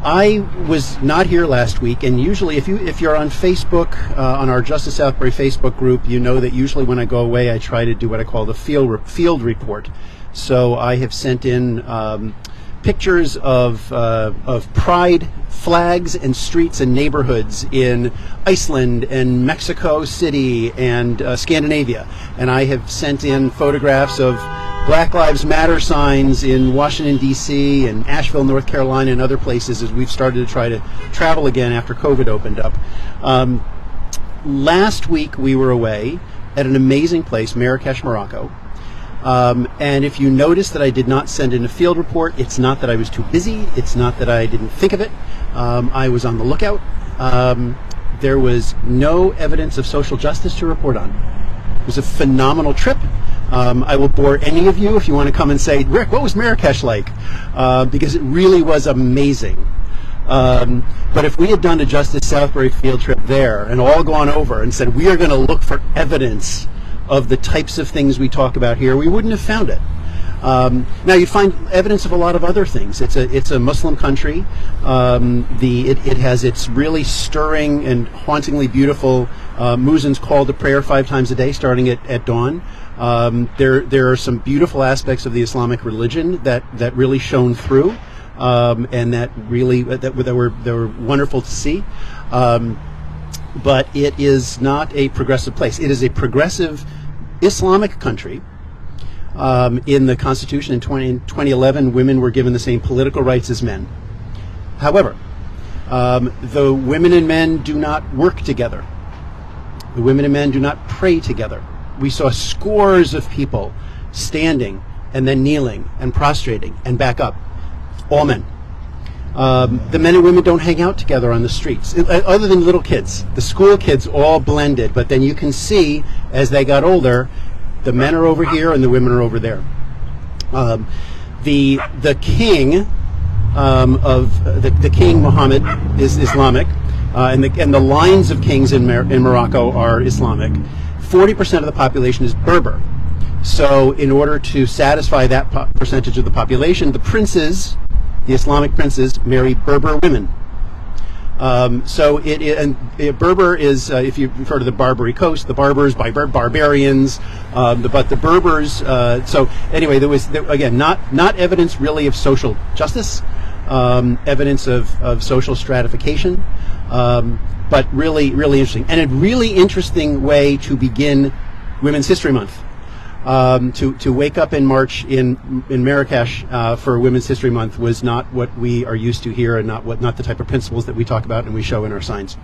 I was not here last week, and usually if you're on Facebook, on our Justice Southbury Facebook group, you know that usually when I go away I try to do what I call the field report. So I have sent in pictures of pride flags and streets and neighborhoods in Iceland and Mexico City and Scandinavia, and I have sent in photographs of Black Lives Matter signs in Washington, D.C. and Asheville, North Carolina, and other places as we've started to try to travel again after COVID opened up. Last week we were away at an amazing place, Marrakech, Morocco. And if you notice that I did not send in a field report, it's not that I was too busy, it's not that I didn't think of it. I was on the lookout. There was no evidence of social justice to report on. It was a phenomenal trip. I will bore any of you if you want to come and say, Rick, what was Marrakech like? Because it really was amazing. But if we had done a Justice Southbury field trip there and all gone over and said, we are going to look for evidence of the types of things we talk about here, we wouldn't have found it. Now you find evidence of a lot of other things. It's a Muslim country. It has its really stirring and hauntingly beautiful muezzins call to prayer 5 times a day, starting at dawn. There are some beautiful aspects of the Islamic religion that really shone through, and that were wonderful to see. But it is not a progressive place. It is a progressive Islamic country. In the Constitution in 2011, women were given the same political rights as men. However, the women and men do not work together. The women and men do not pray together. We saw scores of people standing and then kneeling and prostrating and back up. All men. The men and women don't hang out together on the streets, other than little kids. The school kids all blended, but then you can see as they got older, the men are over here and the women are over there. The king the king Mohammed is Islamic, and the lines of kings in Morocco are Islamic. 40% of the population is Berber. So in order to satisfy that percentage of the population, the princes, the Islamic princes, marry Berber women. Berber is, if you've heard of the Barbary Coast, the Barbers by barbarians, but the Berbers. So anyway, there was again not evidence really of social justice, evidence of social stratification, but really interesting, and a really interesting way to begin Women's History Month. To wake up in March in Marrakech for Women's History Month was not what we are used to here, and not the type of principles that we talk about and we show in our signs.